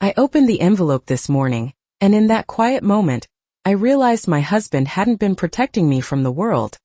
I opened the envelope this morning, and in that quiet moment, I realized my husband hadn't been protecting me from the world.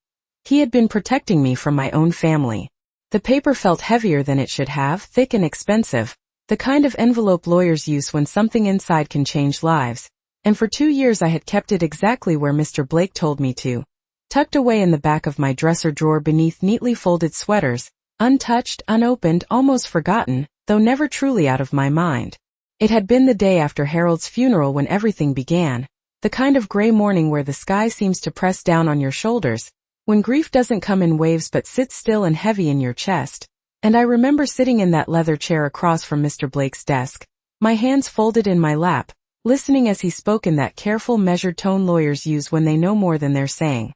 He had been protecting me from my own family. The paper felt heavier than it should have, thick and expensive, the kind of envelope lawyers use when something inside can change lives. And for 2 years I had kept it exactly where Mr. Blake told me to, tucked away in the back of my dresser drawer beneath neatly folded sweaters, untouched, unopened, almost forgotten, though never truly out of my mind. It had been the day after Harold's funeral when everything began, the kind of gray morning where the sky seems to press down on your shoulders, when grief doesn't come in waves but sits still and heavy in your chest. And I remember sitting in that leather chair across from Mr. Blake's desk, my hands folded in my lap, listening as he spoke in that careful, measured tone lawyers use when they know more than they're saying.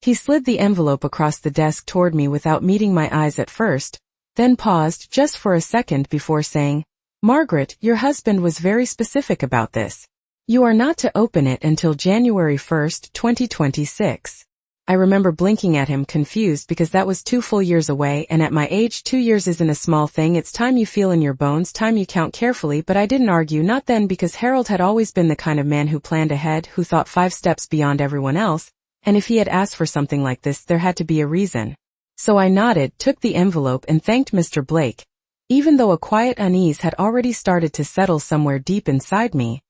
He slid the envelope across the desk toward me without meeting my eyes at first, then paused just for a second before saying, "Margaret, your husband was very specific about this. You are not to open it until January 1st, 2026. I remember blinking at him, confused, because that was 2 full years away, and at my age 2 years isn't a small thing. It's time you feel in your bones, time you count carefully. But I didn't argue, not then, because Harold had always been the kind of man who planned ahead, who thought 5 steps beyond everyone else, and if he had asked for something like this, there had to be a reason. So I nodded, took the envelope, and thanked Mr. Blake, even though a quiet unease had already started to settle somewhere deep inside me,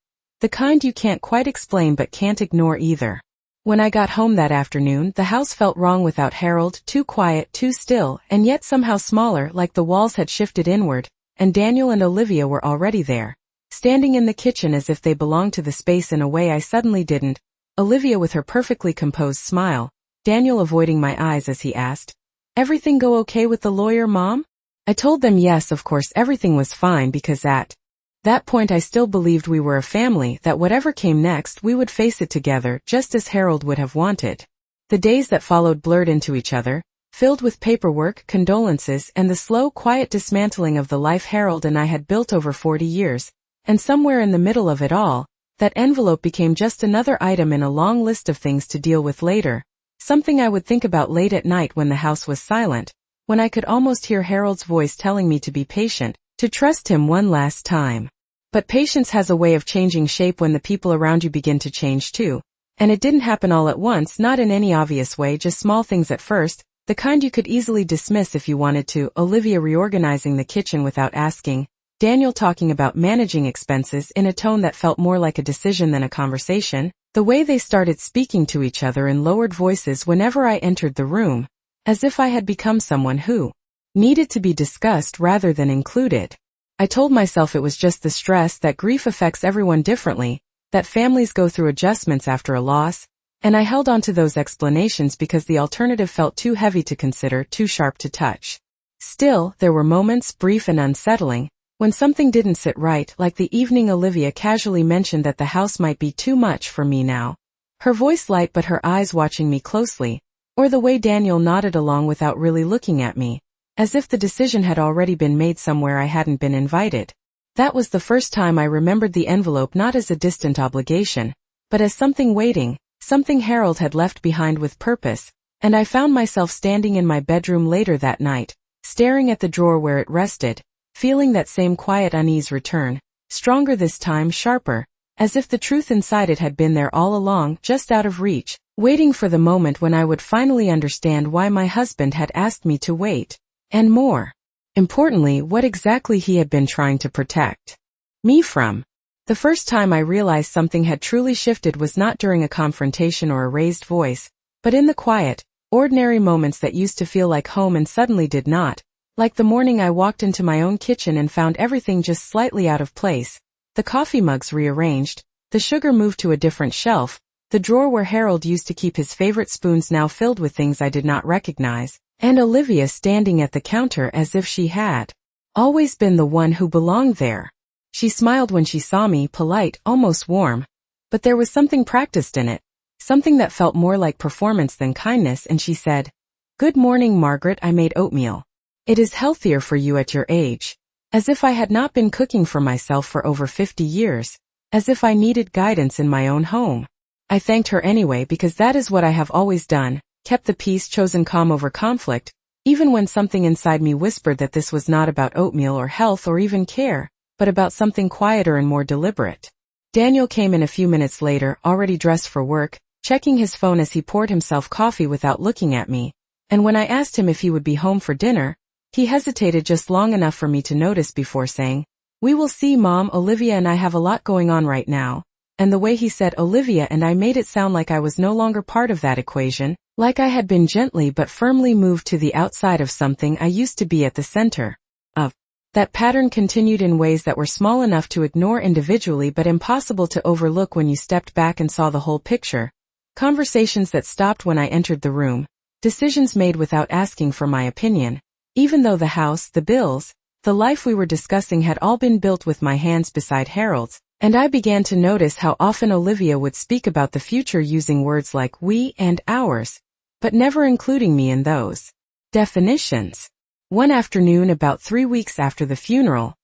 the kind you can't quite explain but can't ignore either. When I got home that afternoon, the house felt wrong without Harold, too quiet, too still, and yet somehow smaller, like the walls had shifted inward, and Daniel and Olivia were already there, standing in the kitchen as if they belonged to the space in a way I suddenly didn't. Olivia with her perfectly composed smile, Daniel avoiding my eyes as he asked, "Everything go okay with the lawyer, Mom?" I told them yes, of course everything was fine, because at that point I still believed we were a family, that whatever came next we would face it together, just as Harold would have wanted. The days that followed blurred into each other, filled with paperwork, condolences, and the slow, quiet dismantling of the life Harold and I had built over 40 years, and somewhere in the middle of it all, that envelope became just another item in a long list of things to deal with later, something I would think about late at night when the house was silent, when I could almost hear Harold's voice telling me to be patient, to trust him one last time. But patience has a way of changing shape when the people around you begin to change too. And it didn't happen all at once, not in any obvious way, just small things at first, the kind you could easily dismiss if you wanted to. Olivia reorganizing the kitchen without asking, Daniel talking about managing expenses in a tone that felt more like a decision than a conversation, the way they started speaking to each other in lowered voices whenever I entered the room, as if I had become someone who needed to be discussed rather than included. I told myself it was just the stress, that grief affects everyone differently, that families go through adjustments after a loss, and I held on to those explanations because the alternative felt too heavy to consider, too sharp to touch. Still, there were moments, brief and unsettling, when something didn't sit right, like the evening Olivia casually mentioned that the house might be too much for me now. Her voice light but her eyes watching me closely, or the way Daniel nodded along without really looking at me, as if the decision had already been made somewhere I hadn't been invited. That was the first time I remembered the envelope not as a distant obligation, but as something waiting, something Harold had left behind with purpose, and I found myself standing in my bedroom later that night, staring at the drawer where it rested, feeling that same quiet unease return, stronger this time, sharper, as if the truth inside it had been there all along, just out of reach, waiting for the moment when I would finally understand why my husband had asked me to wait. And more importantly, what exactly he had been trying to protect me from. The first time I realized something had truly shifted was not during a confrontation or a raised voice, but in the quiet, ordinary moments that used to feel like home and suddenly did not, like the morning I walked into my own kitchen and found everything just slightly out of place, the coffee mugs rearranged, the sugar moved to a different shelf, the drawer where Harold used to keep his favorite spoons now filled with things I did not recognize, and Olivia standing at the counter as if she had always been the one who belonged there. She smiled when she saw me, polite, almost warm, but there was something practiced in it, something that felt more like performance than kindness, and she said, "Good morning, Margaret, I made oatmeal. It is healthier for you at your age." As if I had not been cooking for myself for over 50 years, as if I needed guidance in my own home. I thanked her anyway because that is what I have always done, kept the peace, chosen calm over conflict, even when something inside me whispered that this was not about oatmeal or health or even care, but but about something quieter and more deliberate. Daniel came in a few minutes later, already dressed for work, checking his phone as he poured himself coffee without looking at me, and when I asked him if he would be home for dinner, he hesitated just long enough for me to notice before saying, "We will see, Mom. Olivia and I have a lot going on right now." And the way he said Olivia and I made it sound like I was no longer part of that equation, like I had been gently but firmly moved to the outside of something I used to be at the center of. That pattern continued in ways that were small enough to ignore individually but impossible to overlook when you stepped back and saw the whole picture. Conversations that stopped when I entered the room, decisions made without asking for my opinion, even though the house, the bills, the life we were discussing had all been built with my hands beside Harold's, and I began to notice how often Olivia would speak about the future using words like we and ours, but never including me in those definitions. One afternoon about 3 weeks after the funeral,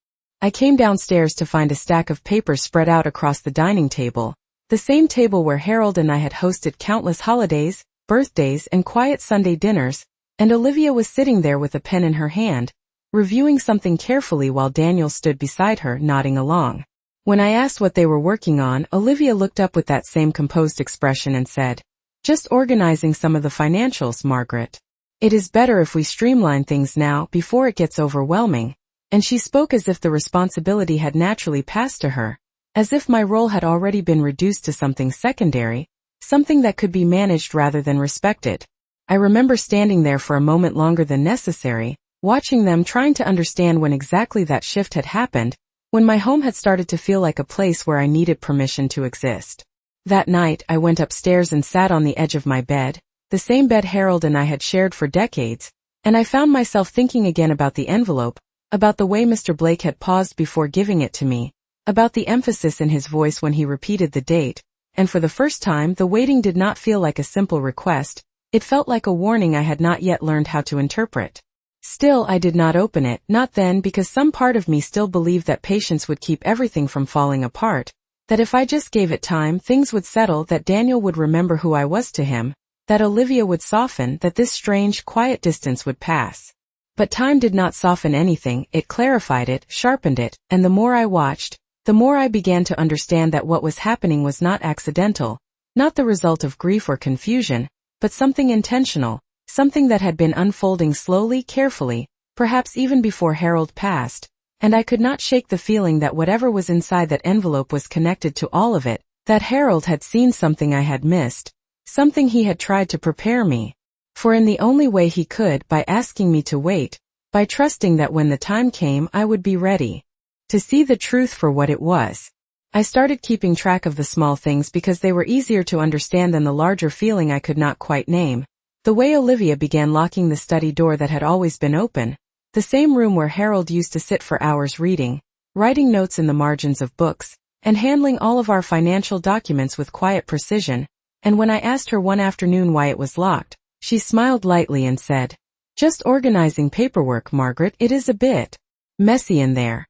I came downstairs to find a stack of papers spread out across the dining table, the same table where Harold and I had hosted countless holidays, birthdays, and quiet Sunday dinners, and Olivia was sitting there with a pen in her hand, reviewing something carefully while Daniel stood beside her, nodding along. When I asked what they were working on, Olivia looked up with that same composed expression and said, "Just organizing some of the financials, Margaret. It is better if we streamline things now before it gets overwhelming," and she spoke as if the responsibility had naturally passed to her, as if my role had already been reduced to something secondary, something that could be managed rather than respected. I remember standing there for a moment longer than necessary, watching them, trying to understand when exactly that shift had happened, when my home had started to feel like a place where I needed permission to exist. That night, I went upstairs and sat on the edge of my bed, the same bed Harold and I had shared for decades, and I found myself thinking again about the envelope, about the way Mr. Blake had paused before giving it to me, about the emphasis in his voice when he repeated the date, and for the first time the waiting did not feel like a simple request, it felt like a warning I had not yet learned how to interpret. Still, I did not open it, not then, because some part of me still believed that patience would keep everything from falling apart, that if I just gave it time things would settle, that Daniel would remember who I was to him, that Olivia would soften, that this strange, quiet distance would pass. But time did not soften anything, it clarified it, sharpened it, and the more I watched, the more I began to understand that what was happening was not accidental, not the result of grief or confusion, but something intentional, something that had been unfolding slowly, carefully, perhaps even before Harold passed, and I could not shake the feeling that whatever was inside that envelope was connected to all of it, that Harold had seen something I had missed, something he had tried to prepare me for in the only way he could, by asking me to wait, by trusting that when the time came I would be ready to see the truth for what it was. I started keeping track of the small things because they were easier to understand than the larger feeling I could not quite name. The way Olivia began locking the study door that had always been open, the same room where Harold used to sit for hours reading, writing notes in the margins of books, and handling all of our financial documents with quiet precision, and when I asked her one afternoon why it was locked, she smiled lightly and said, "Just organizing paperwork, Margaret. It is a bit messy in there."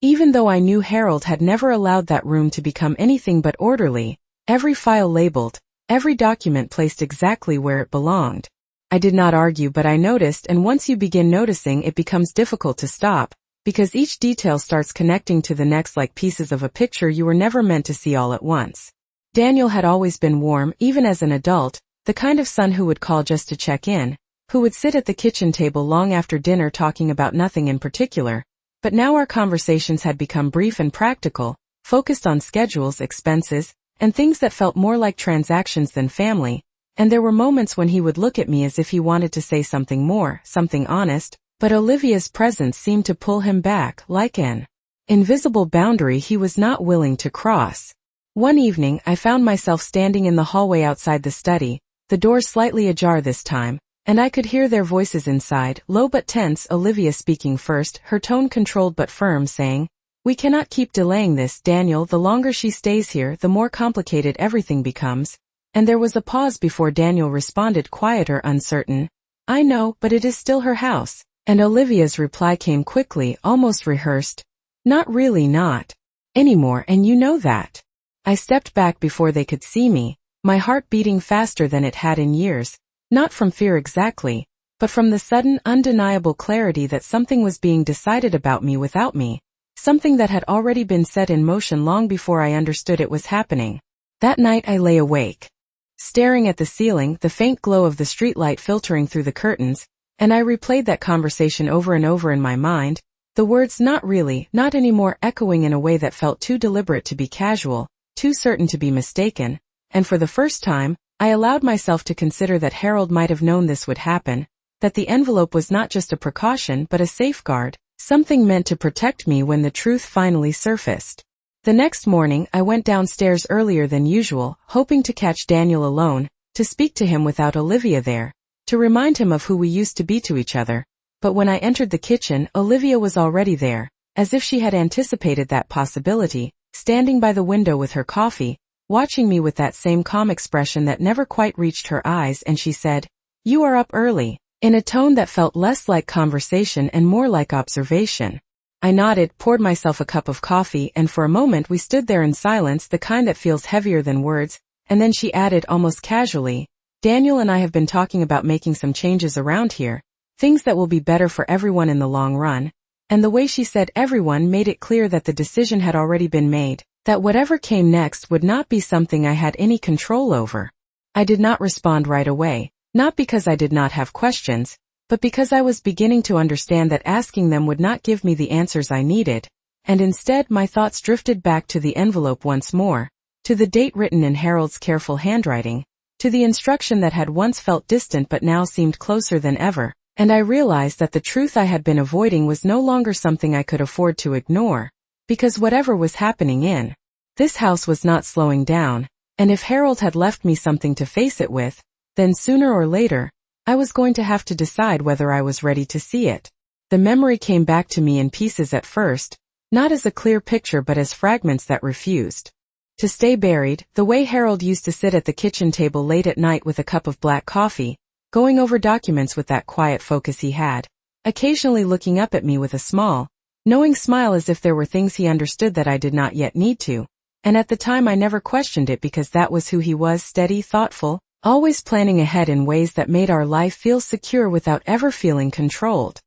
Even though I knew Harold had never allowed that room to become anything but orderly, every file labeled, every document placed exactly where it belonged. I did not argue, but I noticed, and once you begin noticing it becomes difficult to stop, because each detail starts connecting to the next like pieces of a picture you were never meant to see all at once. Daniel had always been warm, even as an adult, the kind of son who would call just to check in, who would sit at the kitchen table long after dinner talking about nothing in particular, but now our conversations had become brief and practical, focused on schedules, expenses, and things that felt more like transactions than family, and there were moments when he would look at me as if he wanted to say something more, something honest, but Olivia's presence seemed to pull him back, like an invisible boundary he was not willing to cross. One evening I found myself standing in the hallway outside the study, the door slightly ajar this time, and I could hear their voices inside, low but tense, Olivia speaking first, her tone controlled but firm, saying, "We cannot keep delaying this, Daniel. The longer she stays here, the more complicated everything becomes." And there was a pause before Daniel responded, quieter, uncertain, "I know, but it is still her house." And Olivia's reply came quickly, almost rehearsed, "Not really, not anymore, and you know that." I stepped back before they could see me, my heart beating faster than it had in years, not from fear exactly, but from the sudden, undeniable clarity that something was being decided about me without me, something that had already been set in motion long before I understood it was happening. That night I lay awake, staring at the ceiling, the faint glow of the streetlight filtering through the curtains, and I replayed that conversation over and over in my mind, the words not really, not anymore, echoing in a way that felt too deliberate to be casual, too certain to be mistaken, and for the first time, I allowed myself to consider that Harold might have known this would happen, that the envelope was not just a precaution but a safeguard, something meant to protect me when the truth finally surfaced. The next morning I went downstairs earlier than usual, hoping to catch Daniel alone, to speak to him without Olivia there, to remind him of who we used to be to each other. But when I entered the kitchen, Olivia was already there, as if she had anticipated that possibility, standing by the window with her coffee, watching me with that same calm expression that never quite reached her eyes, and she said, "You are up early," in a tone that felt less like conversation and more like observation. I nodded, poured myself a cup of coffee, and for a moment we stood there in silence, the kind that feels heavier than words, and then she added almost casually, "Daniel and I have been talking about making some changes around here, things that will be better for everyone in the long run," and the way she said everyone made it clear that the decision had already been made, that whatever came next would not be something I had any control over. I did not respond right away, not because I did not have questions, but because I was beginning to understand that asking them would not give me the answers I needed, and instead my thoughts drifted back to the envelope once more, to the date written in Harold's careful handwriting, to the instruction that had once felt distant but now seemed closer than ever, and I realized that the truth I had been avoiding was no longer something I could afford to ignore, because whatever was happening in this house was not slowing down, and if Harold had left me something to face it with, then sooner or later, I was going to have to decide whether I was ready to see it. The memory came back to me in pieces at first, not as a clear picture but as fragments that refused to stay buried, the way Harold used to sit at the kitchen table late at night with a cup of black coffee, going over documents with that quiet focus he had, occasionally looking up at me with a small, knowing smile as if there were things he understood that I did not yet need to, and at the time I never questioned it because that was who he was, steady, thoughtful, always planning ahead in ways that made our life feel secure without ever feeling controlled.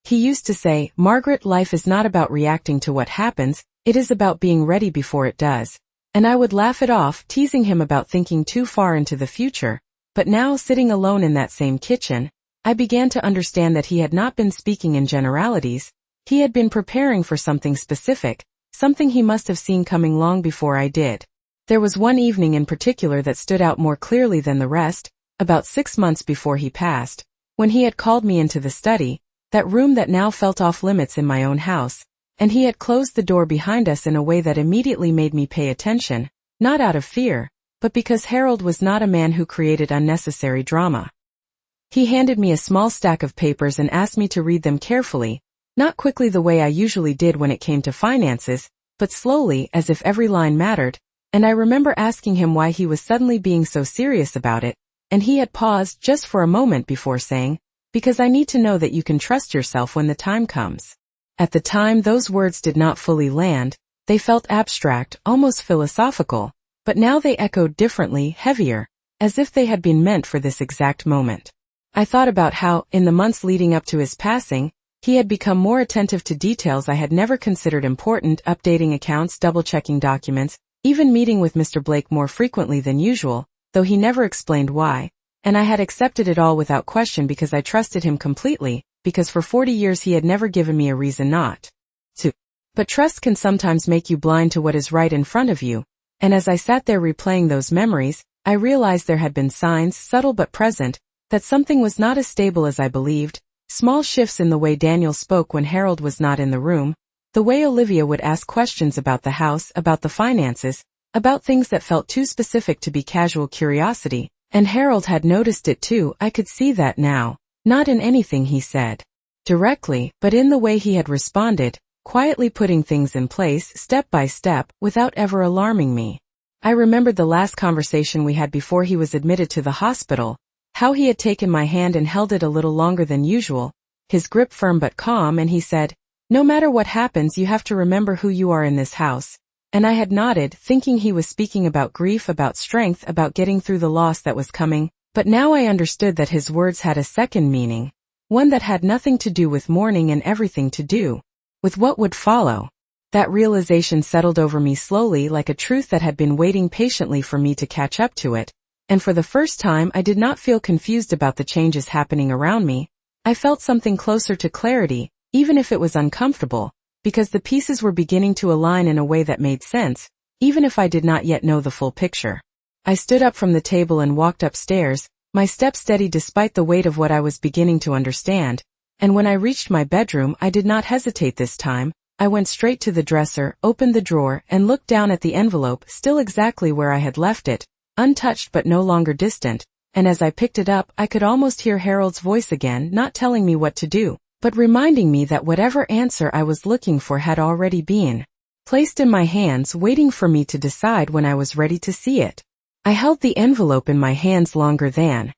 He used to say, "Margaret, life is not about reacting to what happens, it is about being ready before it does." And I would laugh it off, teasing him about thinking too far into the future, but now sitting alone in that same kitchen, I began to understand that he had not been speaking in generalities, he had been preparing for something specific, something he must have seen coming long before I did. There was one evening in particular that stood out more clearly than the rest, about 6 months before he passed, when he had called me into the study, that room that now felt off limits in my own house, and he had closed the door behind us in a way that immediately made me pay attention, not out of fear, but because Harold was not a man who created unnecessary drama. He handed me a small stack of papers and asked me to read them carefully, not quickly the way I usually did when it came to finances, but slowly, as if every line mattered, and I remember asking him why he was suddenly being so serious about it, and he had paused just for a moment before saying, "Because I need to know that you can trust yourself when the time comes." At the time those words did not fully land, they felt abstract, almost philosophical, but now they echoed differently, heavier, as if they had been meant for this exact moment. I thought about how, in the months leading up to his passing, he had become more attentive to details I had never considered important, updating accounts, double-checking documents, even meeting with Mr. Blake more frequently than usual, though he never explained why, and I had accepted it all without question because I trusted him completely, because for 40 years he had never given me a reason not to. But trust can sometimes make you blind to what is right in front of you, and as I sat there replaying those memories, I realized there had been signs, subtle but present, that something was not as stable as I believed, small shifts in the way Daniel spoke when Harold was not in the room, the way Olivia would ask questions about the house, about the finances, about things that felt too specific to be casual curiosity, and Harold had noticed it too. I could see that now, not in anything he said directly, but in the way he had responded, quietly putting things in place, step by step, without ever alarming me. I remembered the last conversation we had before he was admitted to the hospital, how he had taken my hand and held it a little longer than usual, his grip firm but calm, and he said, "No matter what happens, you have to remember who you are in this house." And I had nodded, thinking he was speaking about grief, about strength, about getting through the loss that was coming, but now I understood that his words had a second meaning, one that had nothing to do with mourning and everything to do with what would follow. That realization settled over me slowly like a truth that had been waiting patiently for me to catch up to it, and for the first time I did not feel confused about the changes happening around me. I felt something closer to clarity, even if it was uncomfortable, because the pieces were beginning to align in a way that made sense, even if I did not yet know the full picture. I stood up from the table and walked upstairs, my steps steady despite the weight of what I was beginning to understand, and when I reached my bedroom I did not hesitate this time. I went straight to the dresser, opened the drawer, and looked down at the envelope, still exactly where I had left it, untouched but no longer distant, and as I picked it up I could almost hear Harold's voice again, not telling me what to do, but reminding me that whatever answer I was looking for had already been placed in my hands, waiting for me to decide when I was ready to see it. I held the envelope in my hands longer than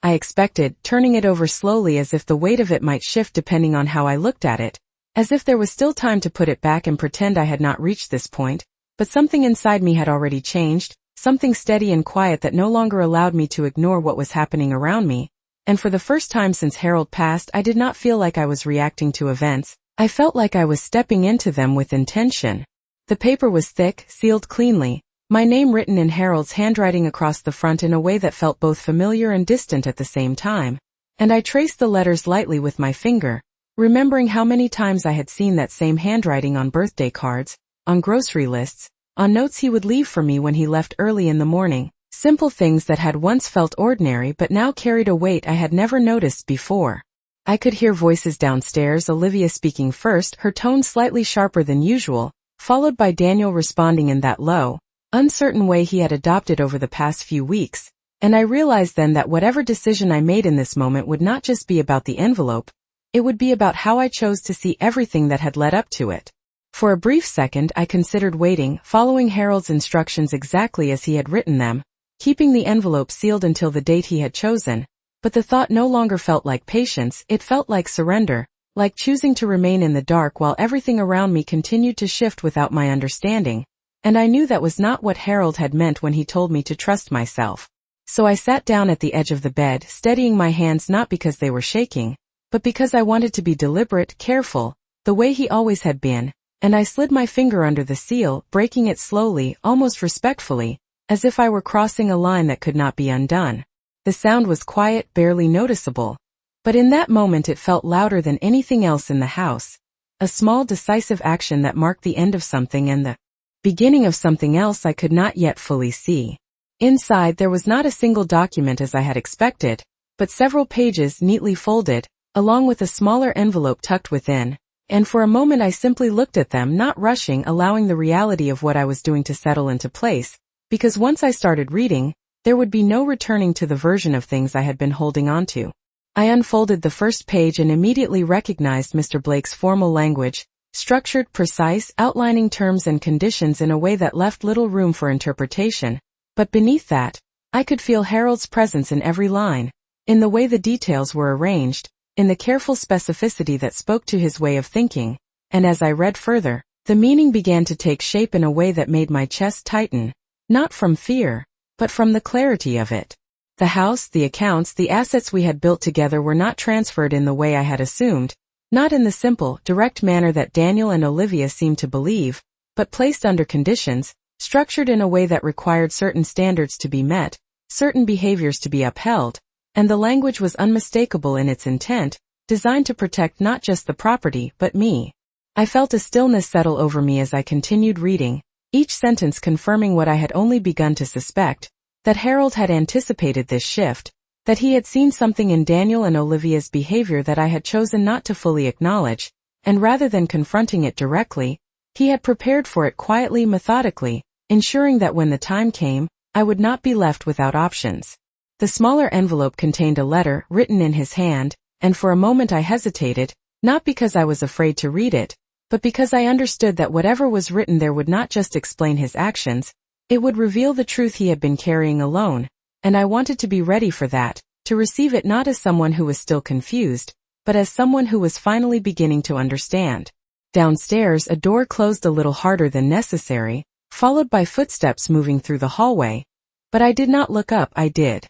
I expected, turning it over slowly as if the weight of it might shift depending on how I looked at it, as if there was still time to put it back and pretend I had not reached this point, but something inside me had already changed, something steady and quiet that no longer allowed me to ignore what was happening around me, and for the first time since Harold passed I did not feel like I was reacting to events, I felt like I was stepping into them with intention. The paper was thick, sealed cleanly, my name written in Harold's handwriting across the front in a way that felt both familiar and distant at the same time, and I traced the letters lightly with my finger, remembering how many times I had seen that same handwriting on birthday cards, on grocery lists, on notes he would leave for me when he left early in the morning, simple things that had once felt ordinary but now carried a weight I had never noticed before. I could hear voices downstairs, Olivia speaking first, her tone slightly sharper than usual, followed by Daniel responding in that low, uncertain way he had adopted over the past few weeks, and I realized then that whatever decision I made in this moment would not just be about the envelope, it would be about how I chose to see everything that had led up to it. For a brief second I considered waiting, following Harold's instructions exactly as he had written them, keeping the envelope sealed until the date he had chosen, but the thought no longer felt like patience, it felt like surrender, like choosing to remain in the dark while everything around me continued to shift without my understanding, and I knew that was not what Harold had meant when he told me to trust myself. So I sat down at the edge of the bed, steadying my hands not because they were shaking, but because I wanted to be deliberate, careful, the way he always had been, and I slid my finger under the seal, breaking it slowly, almost respectfully, as if I were crossing a line that could not be undone. The sound was quiet, barely noticeable, but in that moment it felt louder than anything else in the house, a small decisive action that marked the end of something and the beginning of something else I could not yet fully see. Inside there was not a single document as I had expected, but several pages neatly folded, along with a smaller envelope tucked within, and for a moment I simply looked at them, not rushing, allowing the reality of what I was doing to settle into place, because once I started reading, there would be no returning to the version of things I had been holding on to. I unfolded the first page and immediately recognized Mr. Blake's formal language, structured, precise, outlining terms and conditions in a way that left little room for interpretation, but beneath that, I could feel Harold's presence in every line, in the way the details were arranged, in the careful specificity that spoke to his way of thinking, and as I read further, the meaning began to take shape in a way that made my chest tighten, not from fear, but from the clarity of it. The house, the accounts, the assets we had built together were not transferred in the way I had assumed, not in the simple, direct manner that Daniel and Olivia seemed to believe, but placed under conditions, structured in a way that required certain standards to be met, certain behaviors to be upheld, and the language was unmistakable in its intent, designed to protect not just the property but me. I felt a stillness settle over me as I continued reading, each sentence confirming what I had only begun to suspect, that Harold had anticipated this shift, that he had seen something in Daniel and Olivia's behavior that I had chosen not to fully acknowledge, and rather than confronting it directly, he had prepared for it quietly, methodically, ensuring that when the time came, I would not be left without options. The smaller envelope contained a letter written in his hand, and for a moment I hesitated, not because I was afraid to read it, but because I understood that whatever was written there would not just explain his actions, it would reveal the truth he had been carrying alone, and I wanted to be ready for that, to receive it not as someone who was still confused, but as someone who was finally beginning to understand. Downstairs, a door closed a little harder than necessary, followed by footsteps moving through the hallway. But I did not look up, I did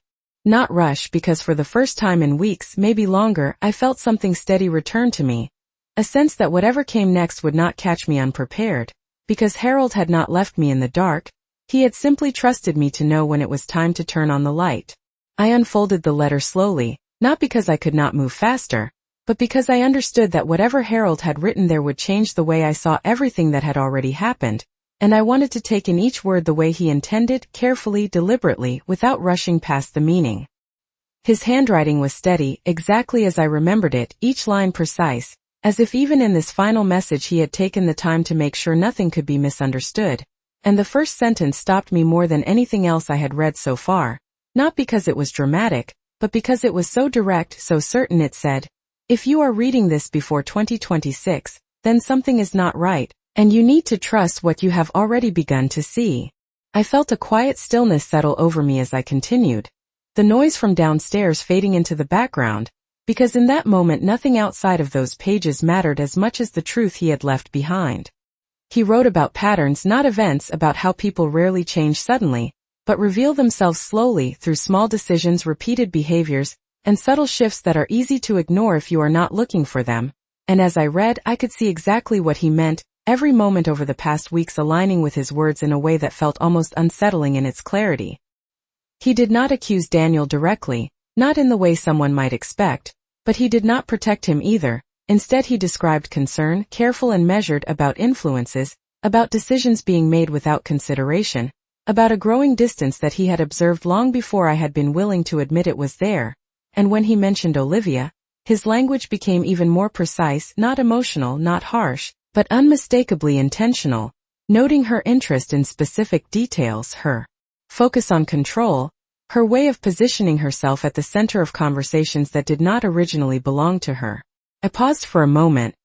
not rush, because for the first time in weeks, maybe longer, I felt something steady return to me, a sense that whatever came next would not catch me unprepared, because Harold had not left me in the dark. He had simply trusted me to know when it was time to turn on the light. I unfolded the letter slowly, not because I could not move faster, but because I understood that whatever Harold had written there would change the way I saw everything that had already happened, and I wanted to take in each word the way he intended, carefully, deliberately, without rushing past the meaning. His handwriting was steady, exactly as I remembered it, each line precise, as if even in this final message he had taken the time to make sure nothing could be misunderstood. And the first sentence stopped me more than anything else I had read so far, not because it was dramatic, but because it was so direct, so certain. It said, "If you are reading this before 2026, then something is not right, and you need to trust what you have already begun to see." I felt a quiet stillness settle over me as I continued, the noise from downstairs fading into the background, because in that moment nothing outside of those pages mattered as much as the truth he had left behind. He wrote about patterns, not events, about how people rarely change suddenly, but reveal themselves slowly through small decisions, repeated behaviors, and subtle shifts that are easy to ignore if you are not looking for them. And as I read, I could see exactly what he meant, every moment over the past weeks aligning with his words in a way that felt almost unsettling in its clarity. He did not accuse Daniel directly, not in the way someone might expect, but he did not protect him either. Instead he described concern, careful and measured, about influences, about decisions being made without consideration, about a growing distance that he had observed long before I had been willing to admit it was there. And when he mentioned Olivia, his language became even more precise, not emotional, not harsh, but unmistakably intentional, noting her interest in specific details, her focus on control, her way of positioning herself at the center of conversations that did not originally belong to her. I paused for a moment,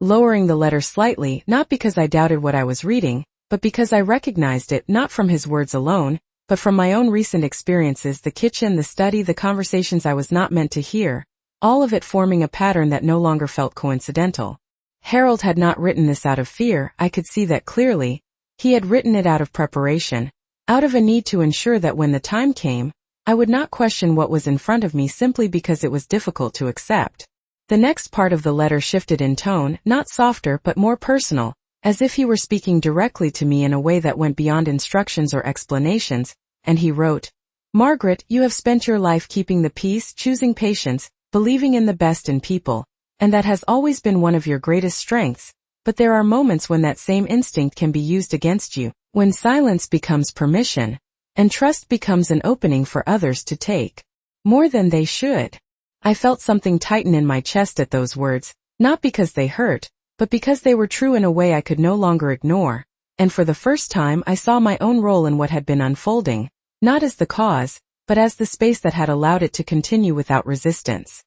lowering the letter slightly, not because I doubted what I was reading, but because I recognized it not from his words alone, but from my own recent experiences, the kitchen, the study, the conversations I was not meant to hear, all of it forming a pattern that no longer felt coincidental. Harold had not written this out of fear, I could see that clearly. He had written it out of preparation, out of a need to ensure that when the time came, I would not question what was in front of me simply because it was difficult to accept. The next part of the letter shifted in tone, not softer but more personal, as if he were speaking directly to me in a way that went beyond instructions or explanations, and he wrote, "Margaret, you have spent your life keeping the peace, choosing patience, believing in the best in people, and that has always been one of your greatest strengths, but there are moments when that same instinct can be used against you, when silence becomes permission, and trust becomes an opening for others to take more than they should." I felt something tighten in my chest at those words, not because they hurt, but because they were true in a way I could no longer ignore, and for the first time I saw my own role in what had been unfolding, not as the cause, but as the space that had allowed it to continue without resistance.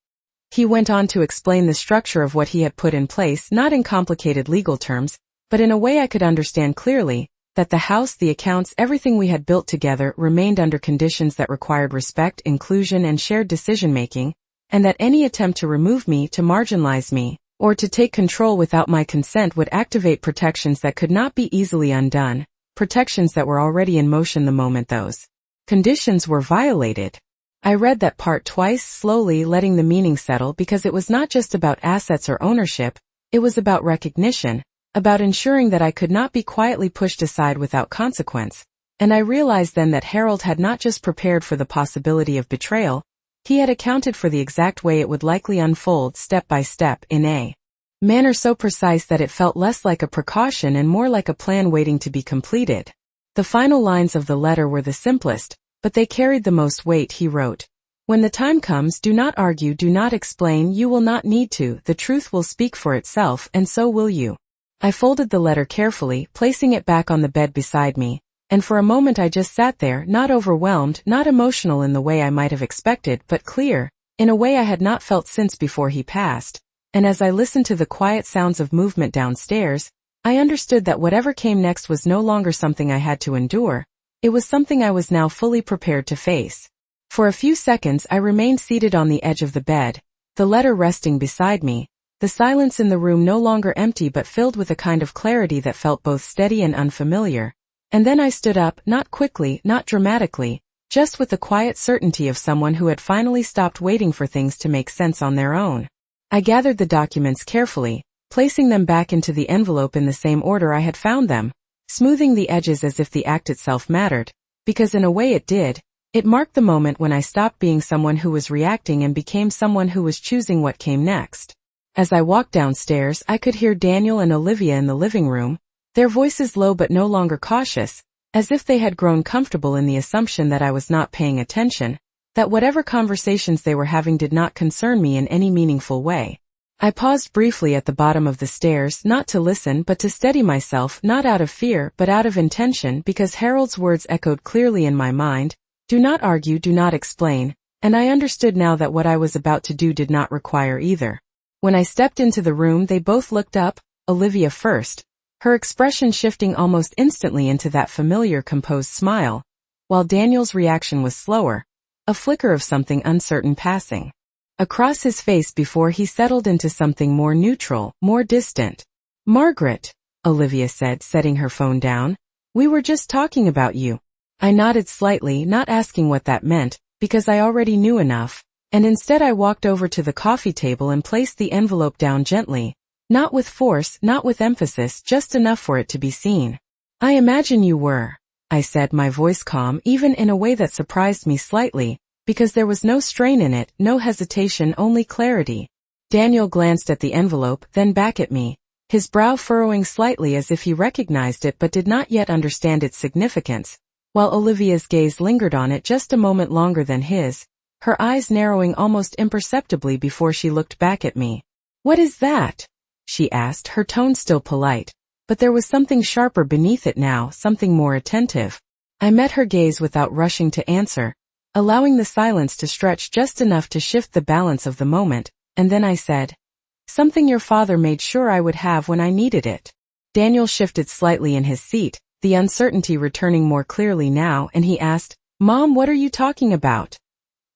He went on to explain the structure of what he had put in place, not in complicated legal terms, but in a way I could understand clearly, that the house, the accounts, everything we had built together remained under conditions that required respect, inclusion, and shared decision-making, and that any attempt to remove me, to marginalize me, or to take control without my consent would activate protections that could not be easily undone, protections that were already in motion the moment those conditions were violated. I read that part twice, slowly, letting the meaning settle, because it was not just about assets or ownership, it was about recognition, about ensuring that I could not be quietly pushed aside without consequence. And I realized then that Harold had not just prepared for the possibility of betrayal, he had accounted for the exact way it would likely unfold, step by step, in a manner so precise that it felt less like a precaution and more like a plan waiting to be completed. The final lines of the letter were the simplest, but they carried the most weight. He wrote, "When the time comes, do not argue, do not explain, you will not need to, the truth will speak for itself, and so will you." I folded the letter carefully, placing it back on the bed beside me, and for a moment I just sat there, not overwhelmed, not emotional in the way I might have expected, but clear, in a way I had not felt since before he passed. And as I listened to the quiet sounds of movement downstairs, I understood that whatever came next was no longer something I had to endure. It was something I was now fully prepared to face. For a few seconds I remained seated on the edge of the bed, the letter resting beside me, the silence in the room no longer empty but filled with a kind of clarity that felt both steady and unfamiliar. And then I stood up, not quickly, not dramatically, just with the quiet certainty of someone who had finally stopped waiting for things to make sense on their own. I gathered the documents carefully, placing them back into the envelope in the same order I had found them, smoothing the edges as if the act itself mattered, because in a way it did. It marked the moment when I stopped being someone who was reacting and became someone who was choosing what came next. As I walked downstairs, I could hear Daniel and Olivia in the living room, their voices low but no longer cautious, as if they had grown comfortable in the assumption that I was not paying attention, that whatever conversations they were having did not concern me in any meaningful way. I paused briefly at the bottom of the stairs, not to listen but to steady myself, not out of fear but out of intention, because Harold's words echoed clearly in my mind. Do not argue, do not explain, and I understood now that what I was about to do did not require either. When I stepped into the room, they both looked up, Olivia first, her expression shifting almost instantly into that familiar composed smile, while Daniel's reaction was slower, a flicker of something uncertain passing across his face before he settled into something more neutral, more distant. Margaret, Olivia said, setting her phone down, we were just talking about you. I nodded slightly, not asking what that meant, because I already knew enough, and instead I walked over to the coffee table and placed the envelope down gently, not with force, not with emphasis, just enough for it to be seen. I imagine you were, I said, my voice calm, even in a way that surprised me slightly, because there was no strain in it, no hesitation, only clarity. Daniel glanced at the envelope, then back at me, his brow furrowing slightly as if he recognized it but did not yet understand its significance, while Olivia's gaze lingered on it just a moment longer than his, her eyes narrowing almost imperceptibly before she looked back at me. What is that? She asked, her tone still polite, but there was something sharper beneath it now, something more attentive. I met her gaze without rushing to answer, allowing the silence to stretch just enough to shift the balance of the moment, and then I said, something your father made sure I would have when I needed it. Daniel shifted slightly in his seat, the uncertainty returning more clearly now, and he asked, Mom, what are you talking about?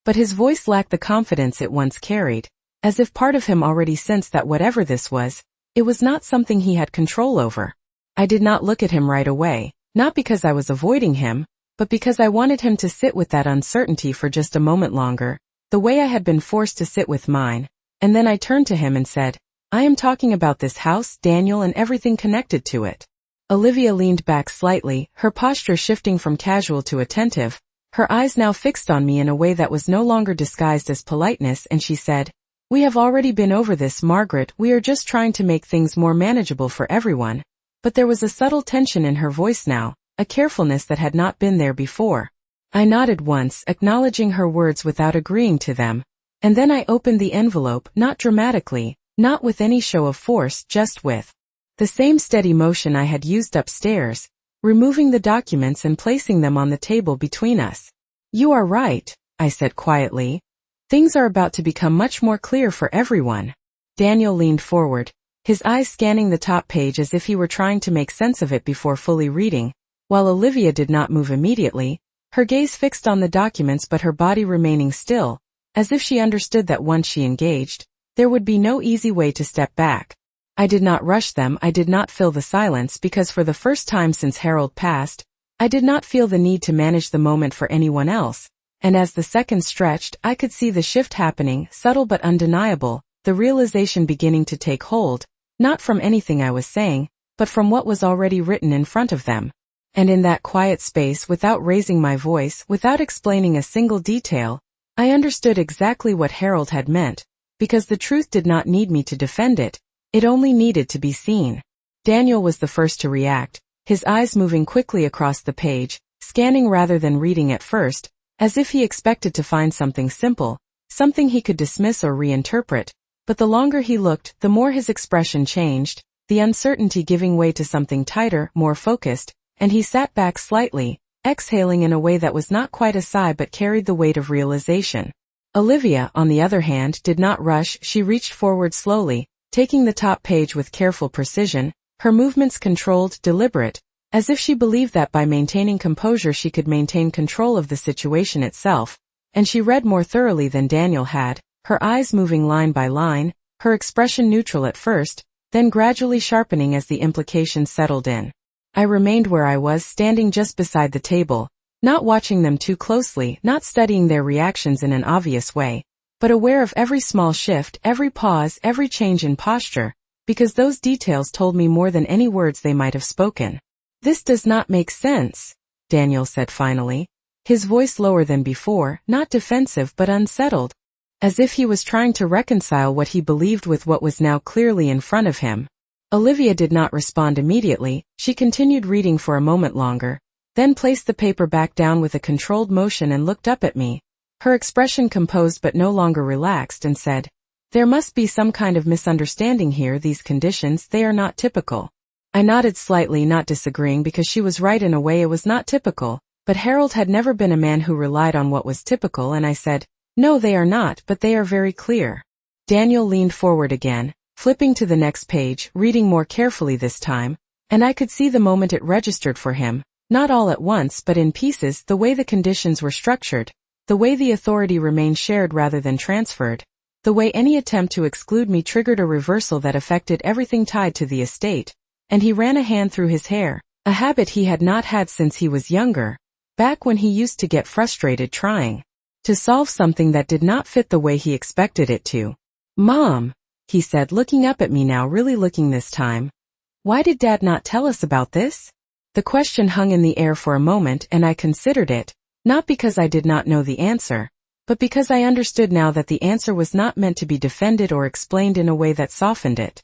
But his voice lacked the confidence it once carried, as if part of him already sensed that whatever this was, it was not something he had control over. I did not look at him right away, not because I was avoiding him, but because I wanted him to sit with that uncertainty for just a moment longer, the way I had been forced to sit with mine, and then I turned to him and said, I am talking about this house, Daniel, and everything connected to it. Olivia leaned back slightly, her posture shifting from casual to attentive, her eyes now fixed on me in a way that was no longer disguised as politeness, and she said, we have already been over this, Margaret, we are just trying to make things more manageable for everyone. But there was a subtle tension in her voice now, a carefulness that had not been there before. I nodded once, acknowledging her words without agreeing to them, and then I opened the envelope, not dramatically, not with any show of force, just with the same steady motion I had used upstairs, removing the documents and placing them on the table between us. You are right, I said quietly. Things are about to become much more clear for everyone. Daniel leaned forward, his eyes scanning the top page as if he were trying to make sense of it before fully reading, while Olivia did not move immediately, her gaze fixed on the documents but her body remaining still, as if she understood that once she engaged, there would be no easy way to step back. I did not rush them, I did not fill the silence, because for the first time since Harold passed, I did not feel the need to manage the moment for anyone else, and as the seconds stretched, I could see the shift happening, subtle but undeniable, the realization beginning to take hold, not from anything I was saying, but from what was already written in front of them. And in that quiet space, without raising my voice, without explaining a single detail, I understood exactly what Harold had meant, because the truth did not need me to defend it. It only needed to be seen. Daniel was the first to react, his eyes moving quickly across the page, scanning rather than reading at first, as if he expected to find something simple, something he could dismiss or reinterpret. But the longer he looked, the more his expression changed, the uncertainty giving way to something tighter, more focused, and he sat back slightly, exhaling in a way that was not quite a sigh but carried the weight of realization. Olivia, on the other hand, did not rush, she reached forward slowly, taking the top page with careful precision, her movements controlled, deliberate, as if she believed that by maintaining composure she could maintain control of the situation itself, and she read more thoroughly than Daniel had, her eyes moving line by line, her expression neutral at first, then gradually sharpening as the implications settled in. I remained where I was, standing just beside the table, not watching them too closely, not studying their reactions in an obvious way, but aware of every small shift, every pause, every change in posture, because those details told me more than any words they might have spoken. This does not make sense, Daniel said finally, his voice lower than before, not defensive but unsettled, as if he was trying to reconcile what he believed with what was now clearly in front of him. Olivia did not respond immediately. She continued reading for a moment longer, then placed the paper back down with a controlled motion and looked up at me, her expression composed but no longer relaxed, and said, "There must be some kind of misunderstanding here. These conditions, they are not typical." I nodded slightly, not disagreeing, because she was right in a way. It was not typical, but Harold had never been a man who relied on what was typical, and I said, "No, they are not, but they are very clear." Daniel leaned forward again, flipping to the next page, reading more carefully this time, and I could see the moment it registered for him, not all at once but in pieces, the way the conditions were structured, the way the authority remained shared rather than transferred, the way any attempt to exclude me triggered a reversal that affected everything tied to the estate, and he ran a hand through his hair, a habit he had not had since he was younger, back when he used to get frustrated trying to solve something that did not fit the way he expected it to. "Mom," he said, looking up at me now, really looking this time, "why did Dad not tell us about this?" The question hung in the air for a moment, and I considered it, not because I did not know the answer, but because I understood now that the answer was not meant to be defended or explained in a way that softened it.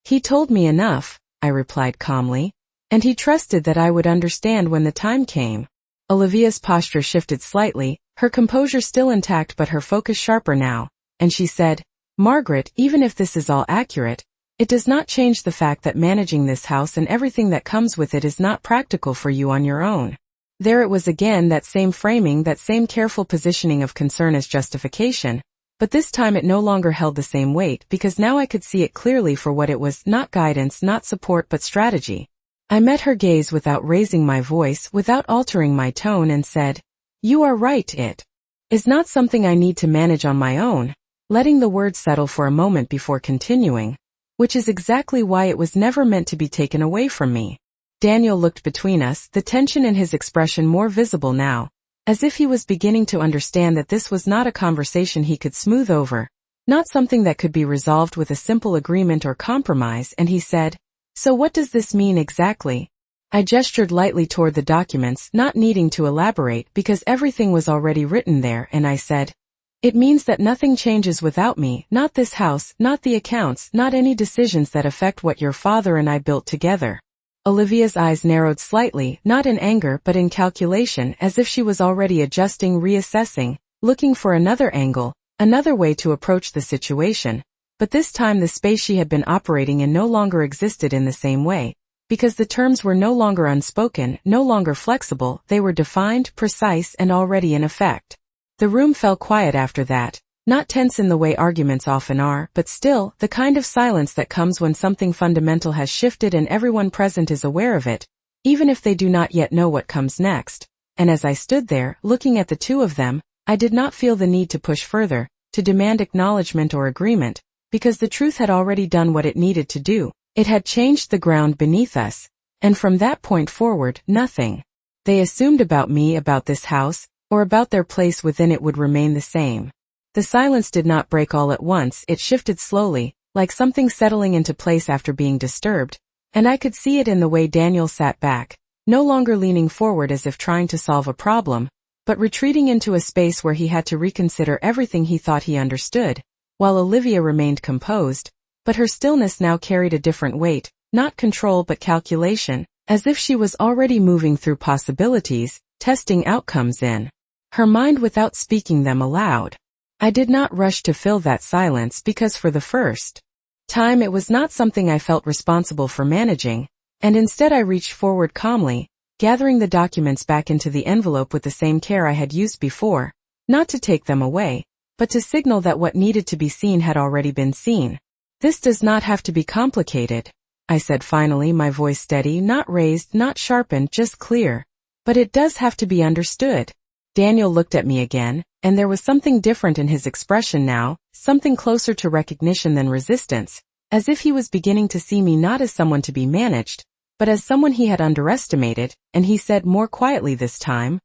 "He told me enough," I replied calmly, "and he trusted that I would understand when the time came." Olivia's posture shifted slightly, her composure still intact but her focus sharper now, and she said, "Margaret, even if this is all accurate, it does not change the fact that managing this house and everything that comes with it is not practical for you on your own." There it was again, that same framing, that same careful positioning of concern as justification, but this time it no longer held the same weight, because now I could see it clearly for what it was, not guidance, not support, but strategy. I met her gaze without raising my voice, without altering my tone, and said, "You are right, it is not something I need to manage on my own," letting the words settle for a moment before continuing, "which is exactly why it was never meant to be taken away from me." Daniel looked between us, the tension in his expression more visible now, as if he was beginning to understand that this was not a conversation he could smooth over, not something that could be resolved with a simple agreement or compromise, and he said, "So what does this mean exactly?" I gestured lightly toward the documents, not needing to elaborate because everything was already written there, and I said, "It means that nothing changes without me, not this house, not the accounts, not any decisions that affect what your father and I built together." Olivia's eyes narrowed slightly, not in anger but in calculation, as if she was already adjusting, reassessing, looking for another angle, another way to approach the situation, but this time the space she had been operating in no longer existed in the same way, because the terms were no longer unspoken, no longer flexible, they were defined, precise, and already in effect. The room fell quiet after that, not tense in the way arguments often are, but still, the kind of silence that comes when something fundamental has shifted and everyone present is aware of it, even if they do not yet know what comes next. And as I stood there, looking at the two of them, I did not feel the need to push further, to demand acknowledgement or agreement, because the truth had already done what it needed to do. It had changed the ground beneath us, and from that point forward, nothing they assumed about me, about this house, or about their place within it would remain the same. The silence did not break all at once, it shifted slowly, like something settling into place after being disturbed, and I could see it in the way Daniel sat back, no longer leaning forward as if trying to solve a problem, but retreating into a space where he had to reconsider everything he thought he understood, while Olivia remained composed, but her stillness now carried a different weight, not control but calculation, as if she was already moving through possibilities, testing outcomes in her mind without speaking them aloud. I did not rush to fill that silence because for the first time it was not something I felt responsible for managing, and instead I reached forward calmly, gathering the documents back into the envelope with the same care I had used before, not to take them away, but to signal that what needed to be seen had already been seen. "This does not have to be complicated," I said finally, my voice steady, not raised, not sharpened, just clear. "But it does have to be understood." Daniel looked at me again, and there was something different in his expression now, something closer to recognition than resistance, as if he was beginning to see me not as someone to be managed, but as someone he had underestimated, and he said more quietly this time,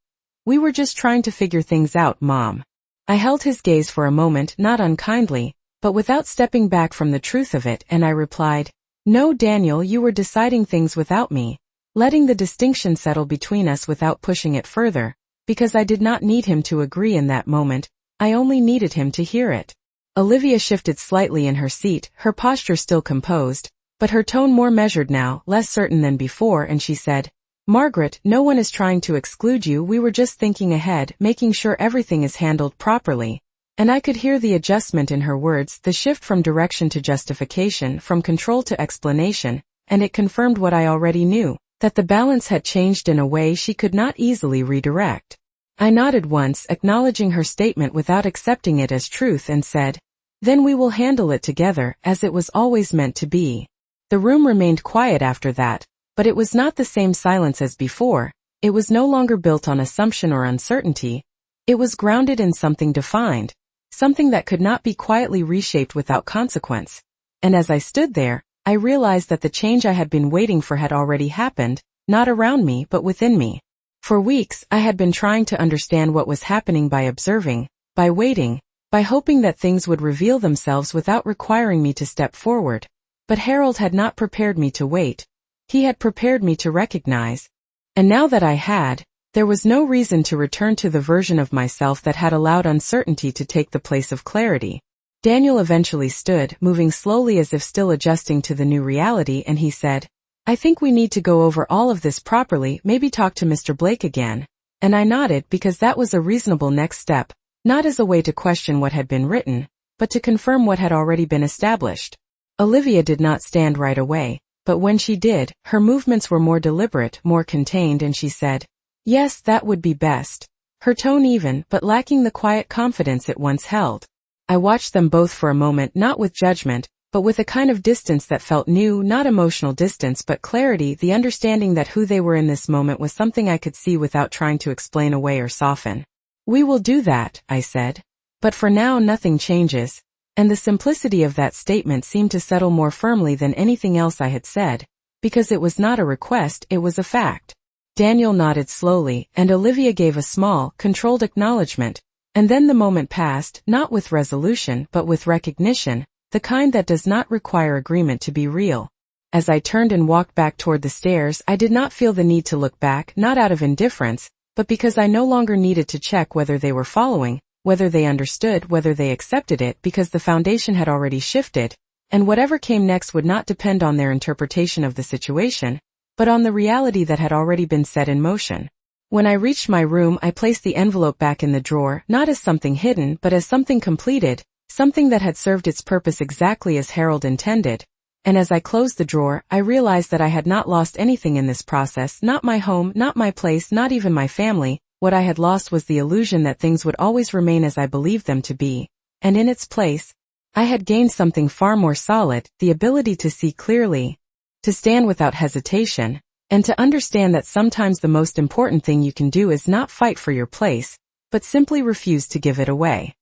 "We were just trying to figure things out, Mom." I held his gaze for a moment, not unkindly, but without stepping back from the truth of it, and I replied, "No, Daniel, you were deciding things without me. letting the distinction settle between us without pushing it further, because I did not need him to agree in that moment, I only needed him to hear it. Olivia shifted slightly in her seat, her posture still composed, but her tone more measured now, less certain than before, and she said, "Margaret, no one is trying to exclude you, we were just thinking ahead, making sure everything is handled properly." And I could hear the adjustment in her words, the shift from direction to justification, from control to explanation, and it confirmed what I already knew, that the balance had changed in a way she could not easily redirect. I nodded once, acknowledging her statement without accepting it as truth, and said, "Then we will handle it together, as it was always meant to be." The room remained quiet after that, but it was not the same silence as before. It was no longer built on assumption or uncertainty. It was grounded in something defined, something that could not be quietly reshaped without consequence. And as I stood there, I realized that the change I had been waiting for had already happened, not around me but within me. For weeks, I had been trying to understand what was happening by observing, by waiting, by hoping that things would reveal themselves without requiring me to step forward. But Harold had not prepared me to wait. He had prepared me to recognize. And now that I had, there was no reason to return to the version of myself that had allowed uncertainty to take the place of clarity. Daniel eventually stood, moving slowly as if still adjusting to the new reality, and he said, "I think we need to go over all of this properly, maybe talk to Mr. Blake again." And I nodded because that was a reasonable next step, not as a way to question what had been written, but to confirm what had already been established. Olivia did not stand right away, but when she did, her movements were more deliberate, more contained, and she said, "Yes, that would be best." Her tone even, but lacking the quiet confidence it once held. I watched them both for a moment, not with judgment, but with a kind of distance that felt new, not emotional distance but clarity, the understanding that who they were in this moment was something I could see without trying to explain away or soften. "We will do that," I said. "But for now nothing changes." And the simplicity of that statement seemed to settle more firmly than anything else I had said, because it was not a request, it was a fact. Daniel nodded slowly, and Olivia gave a small, controlled acknowledgement, and then the moment passed, not with resolution but with recognition, the kind that does not require agreement to be real. As I turned and walked back toward the stairs, I did not feel the need to look back, not out of indifference, but because I no longer needed to check whether they were following, whether they understood, whether they accepted it, because the foundation had already shifted, and whatever came next would not depend on their interpretation of the situation, but on the reality that had already been set in motion. When I reached my room, I placed the envelope back in the drawer, not as something hidden, but as something completed, something that had served its purpose exactly as Harold intended. And as I closed the drawer, I realized that I had not lost anything in this process, not my home, not my place, not even my family. What I had lost was the illusion that things would always remain as I believed them to be, and in its place, I had gained something far more solid, the ability to see clearly, to stand without hesitation, and to understand that sometimes the most important thing you can do is not fight for your place, but simply refuse to give it away.